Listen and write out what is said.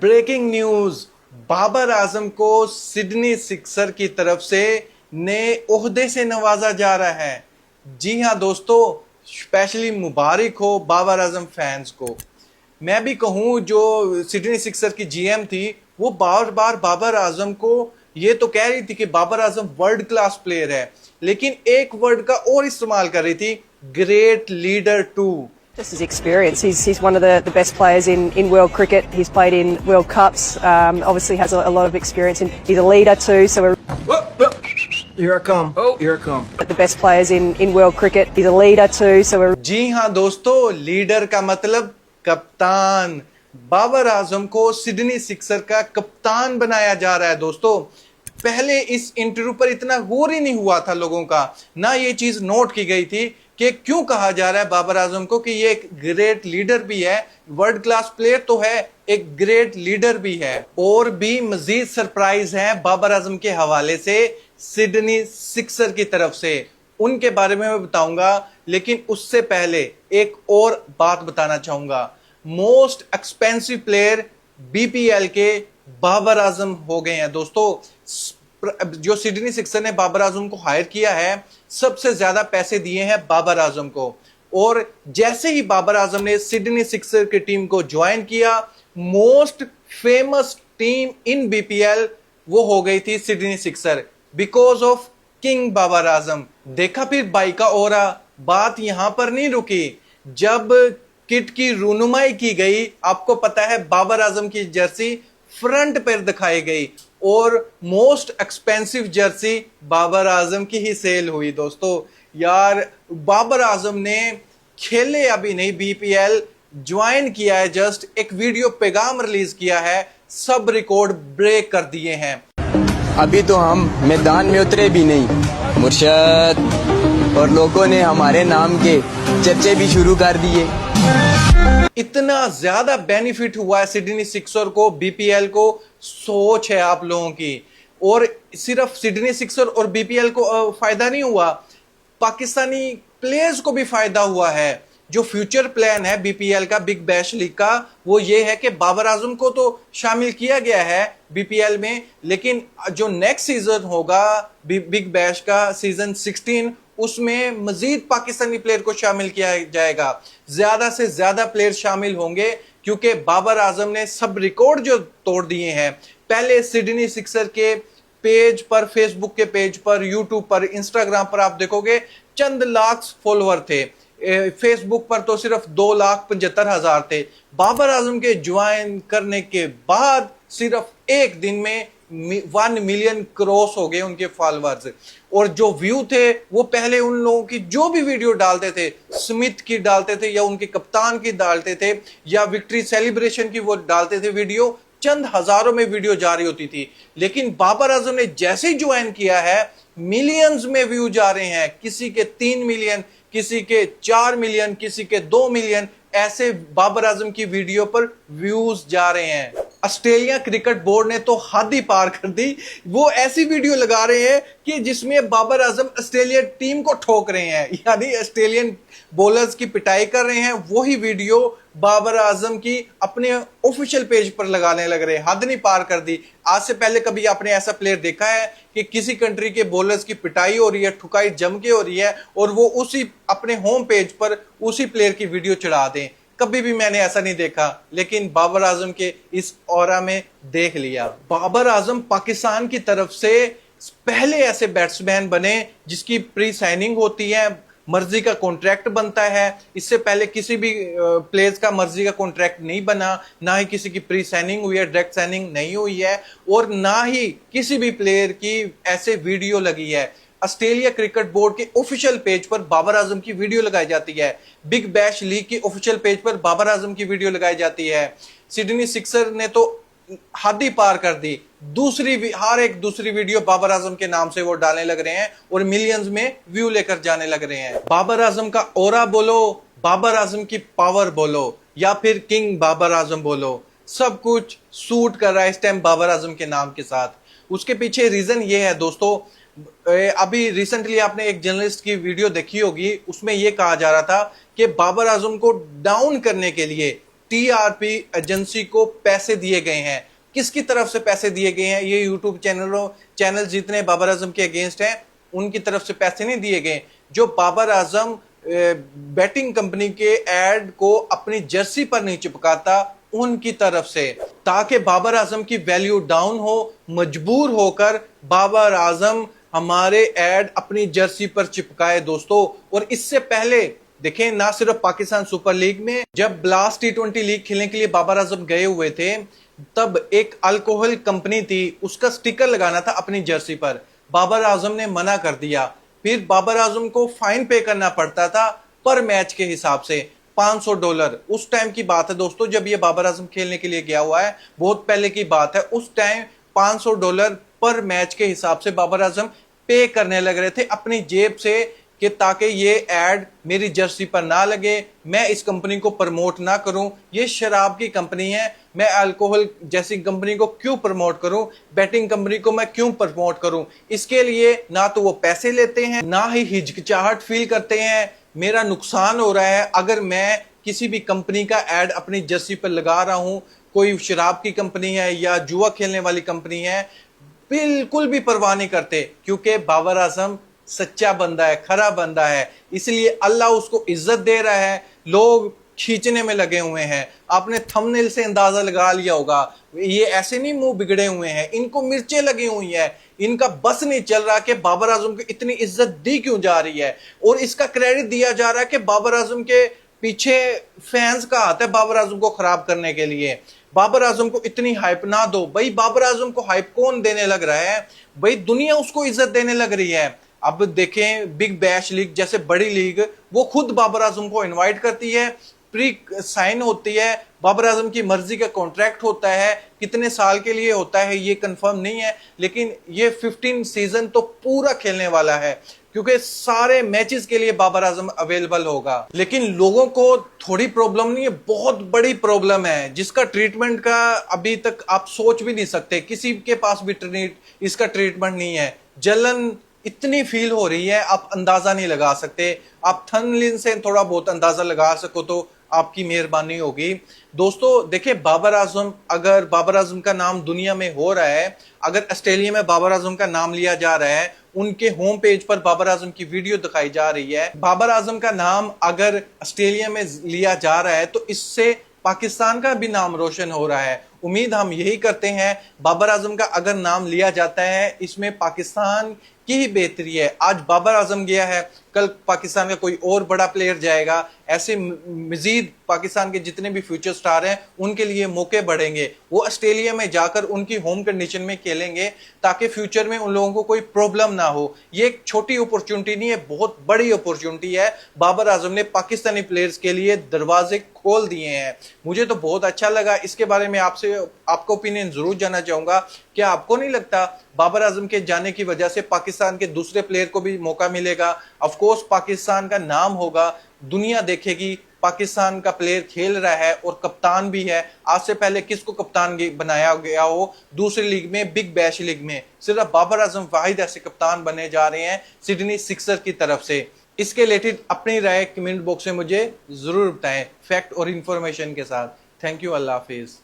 Breaking news, Babar Azam को Sydney sixer की तरफ से नए ओहदे से नवाजा जा रहा है। जी हाँ दोस्तों, स्पेशली मुबारक हो बाबर आजम फैंस को। मैं भी कहूँ, जो सिडनी सिक्सर की जीएम थी वो बार बार बाबर आजम को ये तो कह रही थी कि Babar Azam world class player है, लेकिन एक वर्ड का और इस्तेमाल कर रही थी, great leader too. Just his experience. He's one of the best players in world cricket. He's played in World Cups. Obviously has a lot of experience. He's a leader too. So we're Here I come. Oh, here I come. the best players in world cricket. He's a leader too. So we're जी हाँ दोस्तों, leader का मतलब कप्तान। बाबर आजम को Sydney sixer का कप्तान बनाया जा रहा है दोस्तों। पहले इस इंटरव्यू पर इतना गौर ही नहीं हुआ था लोगों का, ना ये चीज नोट की गई थी कि क्यों कहा जा रहा है बाबर आजम को कि ये एक ग्रेट लीडर भी है, वर्ल्ड क्लास प्लेयर तो है, एक ग्रेट लीडर भी है। और भी मजीद सरप्राइज है बाबर आजम के हवाले से सिडनी सिक्सर की तरफ से, उनके बारे में मैं बताऊंगा। लेकिन उससे पहले एक और बात बताना चाहूंगा। मोस्ट एक्सपेंसिव प्लेयर बीपीएल के बाबर आजम हो गए हैं दोस्तों। जो सिडनी सिक्सर ने बाबर आजम को हायर किया है, सबसे ज्यादा पैसे दिए हैं बाबर आजम को। और जैसे ही बाबर आजम ने सिडनी सिक्सर की टीम को ज्वाइन किया, most famous team in BPL वो हो गई थी Sydney sixer, because of king Babar Azam. देखा फिर बाई का ओरा। बात यहां पर नहीं रुकी। जब किट की रूनुमाई की गई, आपको पता है बाबर आजम की जर्सी फ्रंट पर दिखाई गई और most expensive Jersey Babar Azam की ही सेल हुई दोस्तों। यार, बाबर आजम ने खेले अभी नहीं बीपीएल, ज्वाइन किया है जस्ट, एक वीडियो पैगाम रिलीज किया है, सब रिकॉर्ड ब्रेक कर दिए हैं। अभी तो हम मैदान में उतरे भी नहीं मुर्शद, और लोगों ने हमारे नाम के चर्चे भी शुरू कर दिए। इतना ज्यादा बेनिफिट हुआ है सिडनी सिक्सर को, बीपीएल को। सोच है आप लोगों की। और सिर्फ सिडनी सिक्सर और बीपीएल को फायदा नहीं हुआ, पाकिस्तानी प्लेयर्स को भी फायदा हुआ है। जो फ्यूचर प्लान है बीपीएल का, बिग बैश लीग का, वो ये है कि बाबर आजम को तो शामिल किया गया है बीपीएल में, लेकिन जो नेक्स्ट सीजन होगा बिग बैश का, सीजन 16, उसमें मजीद पाकिस्तानी प्लेयर को शामिल किया जाएगा। ज्यादा से ज्यादा प्लेयर शामिल होंगे, क्योंकि बाबर आजम ने सब रिकॉर्ड जो तोड़ दिए हैं। पहले सिडनी सिक्सर के पेज पर, फेसबुक के पेज पर, यूट्यूब पर, इंस्टाग्राम पर आप देखोगे चंद लाख फॉलोअर थे। फेसबुक पर तो सिर्फ 2,75,000 थे। बाबर आजम के ज्वाइन करने के बाद सिर्फ एक दिन में 1 मिलियन क्रॉस हो गए उनके फॉलोअर्स। और जो व्यू थे वो पहले उन लोगों की जो भी वीडियो डालते थे, स्मिथ की डालते थे या उनके कप्तान की डालते थे या विक्ट्री सेलिब्रेशन की वो डालते थे वीडियो, चंद हजारों में वीडियो जारी होती थी। लेकिन बाबर आजम ने जैसे ही ज्वाइन किया है, मिलियंस में व्यू जा रहे हैं। किसी के 3 मिलियन, किसी के 4 मिलियन, किसी के 2 मिलियन, ऐसे बाबर आजम की वीडियो पर व्यूज जा रहे हैं। ऑस्ट्रेलिया क्रिकेट बोर्ड ने तो हद ही पार कर दी। वो ऐसी वीडियो लगा रहे हैं कि जिसमें बाबर आजम ऑस्ट्रेलिया टीम को ठोक रहे हैं, यानी ऑस्ट्रेलियन बॉलर्स की पिटाई कर रहे हैं। वही वीडियो बाबर आजम की अपने ऑफिशियल पेज पर लगाने लग रहे हैं। हद नहीं पार कर दी। आज से पहले कभी आपने ऐसा प्लेयर देखा है कि किसी कंट्री के बॉलर्स की पिटाई हो रही है, ठुकाई जम के हो रही है, और वो उसी अपने होम पेज पर उसी प्लेयर की वीडियो चढ़ा दें? कभी भी मैंने ऐसा नहीं देखा, लेकिन बाबर आजम के इस ऑरा में देख लिया। बाबर आजम पाकिस्तान की तरफ से पहले ऐसे बैट्समैन बने जिसकी प्री साइनिंग होती है, मर्जी का कॉन्ट्रैक्ट बनता है। इससे पहले किसी भी प्लेयर्स का मर्जी का कॉन्ट्रैक्ट नहीं बना, ना ही किसी की प्री साइनिंग हुई है, डायरेक्ट साइनिंग नहीं हुई है, और ना ही किसी भी प्लेयर की ऐसे वीडियो लगी है। ऑस्ट्रेलिया क्रिकेट बोर्ड के ऑफिशियल पेज पर बाबर आजम की वीडियो लगाई जाती है। बिग बैश लीग के ऑफिशियल पेज पर बाबर आजम की वीडियो लगाई जाती है। सिडनी सिक्सर ने तो हद ही पार कर दी। हर एक दूसरी वीडियो बाबर आजम के नाम से वो डालने लग रहे हैं और मिलियंस में व्यू लेकर जाने लग रहे हैं। बाबर आजम का ओरा बोलो, बाबर आजम की पावर बोलो, या फिर किंग बाबर आजम बोलो, सब कुछ सूट कर रहा है इस टाइम बाबर आजम के नाम के साथ। उसके पीछे रीजन ये है दोस्तों, अभी रिसेंटली आपने एक जर्नलिस्ट की वीडियो देखी होगी, उसमें यह कहा जा रहा था कि बाबर आजम को डाउन करने के लिए TRP एजेंसी को पैसे दिए गए हैं। किसकी तरफ से पैसे दिए गए हैं? ये यूट्यूब चैनल जितने बाबर आजम के अगेंस्ट हैं उनकी तरफ से पैसे नहीं दिए गए। जो बाबर आजम बैटिंग कंपनी के एड को अपनी जर्सी पर नहीं चिपकाता उनकी तरफ से, ताकि बाबर आजम की वैल्यू डाउन हो, मजबूर होकर बाबर आजम हमारे एड अपनी जर्सी पर चिपकाए दोस्तों। और इससे पहले देखें, ना सिर्फ पाकिस्तान सुपर लीग में, जब ब्लास्ट T20 लीग खेलने के लिए बाबर आजम गए हुए थे तब एक अल्कोहल कंपनी थी, उसका स्टिकर लगाना था अपनी जर्सी पर, बाबर आजम ने मना कर दिया। फिर बाबर आजम को फाइन पे करना पड़ता था पर मैच के हिसाब से $500। उस टाइम की बात है दोस्तों जब ये बाबर आजम खेलने के लिए गया हुआ है, बहुत पहले की बात है। उस टाइम $500 पर मैच के हिसाब से बाबर आजम पे करने लग रहे थे अपनी जेब से, कि ताकि ये एड मेरी जर्सी पर ना लगे, मैं इस कंपनी को प्रमोट ना करूं। ये शराब की कंपनी है, मैं अल्कोहल जैसी कंपनी को क्यों प्रमोट करूं, बैटिंग कंपनी को मैं क्यों प्रमोट करूं। इसके लिए ना तो वो पैसे लेते हैं, ना ही हिचकिचाहट फील करते हैं। मेरा नुकसान हो रहा है अगर मैं किसी भी कंपनी का एड अपनी जर्सी पर लगा रहा हूं, कोई शराब की कंपनी है या जुआ खेलने वाली कंपनी है, बिल्कुल भी परवाह नहीं करते, क्योंकि बाबर आजम सच्चा बंदा है, खरा बंदा है, इसलिए अल्लाह उसको इज्जत दे रहा है। लोग खींचने में लगे हुए हैं, आपने थंबनेल से अंदाजा लगा लिया होगा, ये ऐसे नहीं मुंह बिगड़े हुए हैं, इनको मिर्चें लगी हुई है, इनका बस नहीं चल रहा कि बाबर आजम को इतनी इज्जत दी क्यों जा रही है। और इसका क्रेडिट दिया जा रहा है कि बाबर आजम के पीछे फैंस का हाथ है बाबर आजम को खराब करने के लिए। बाबर आजम को इतनी हाइप ना दो भाई। बाबर आजम को हाइप कौन देने लग रहा है भाई? दुनिया उसको इज्जत देने लग रही है। अब देखें, बिग बैश लीग जैसे बड़ी लीग, वो खुद बाबर आजम को इनवाइट करती है, प्री साइन होती है, बाबर आजम की मर्जी का कॉन्ट्रैक्ट होता है, कितने साल के लिए होता है ये कंफर्म नहीं है, लेकिन ये 15 सीजन तो पूरा खेलने वाला है, क्योंकि सारे मैचेस के लिए बाबर आजम अवेलेबल होगा। लेकिन लोगों को थोड़ी प्रॉब्लम नहीं है, बहुत बड़ी प्रॉब्लम है, जिसका ट्रीटमेंट का अभी तक आप सोच भी नहीं सकते, किसी के पास भी इसका ट्रीटमेंट नहीं है। जलन इतनी फील हो रही है आप अंदाजा नहीं लगा सकते। आप थंबनेल से थोड़ा बहुत अंदाजा लगा सको तो आपकी मेहरबानी होगी। दोस्तों देखिए, बाबर आजम, अगर बाबर आजम का नाम दुनिया में हो रहा है, अगर ऑस्ट्रेलिया में बाबर आजम का नाम लिया जा रहा है, उनके होम पेज पर बाबर आजम की वीडियो दिखाई जा रही है, बाबर आजम का नाम अगर ऑस्ट्रेलिया में लिया जा रहा है तो इससे पाकिस्तान का भी नाम रोशन हो रहा है। उम्मीद हम यही करते हैं, बाबर आजम का अगर नाम लिया जाता है इसमें पाकिस्तान की ही बेहतरी है। आज बाबर आजम गया है, कल पाकिस्तान का कोई और बड़ा प्लेयर जाएगा, ऐसे मजीद पाकिस्तान के जितने भी फ्यूचर स्टार हैं उनके लिए मौके बढ़ेंगे। वो ऑस्ट्रेलिया में जाकर उनकी होम कंडीशन में खेलेंगे ताकि फ्यूचर में उन लोगों को कोई प्रॉब्लम ना हो। ये एक छोटी अपॉर्चुनिटी नहीं है, बहुत बड़ी अपॉर्चुनिटी है। बाबर आजम ने पाकिस्तानी प्लेयर्स के लिए दरवाजे खोल दिए हैं। मुझे तो बहुत अच्छा लगा। इसके बारे में आपसे आपका ओपिनियन जरूर जानना चाहूंगा। क्या आपको नहीं लगता बाबर आजम के जाने की वजह से पाकिस्तान के दूसरे प्लेयर को भी मौका मिलेगा? ऑफ कोर्स पाकिस्तान का नाम होगा, दुनिया देखेगी पाकिस्तान का प्लेयर खेल रहा है और कप्तान भी है। आज से पहले किसको कप्तान बनाया गया हो दूसरी लीग में, बिग बैश लीग में? सिर्फ बाबर आजम वाहिद ऐसे कप्तान बने जा रहे हैं सिडनी सिक्सर की तरफ से। इसके रिलेटेड अपनी राय कमेंट बॉक्स में मुझे जरूर बताएं, फैक्ट और इंफॉर्मेशन के साथ। Thank you, Allah Hafiz.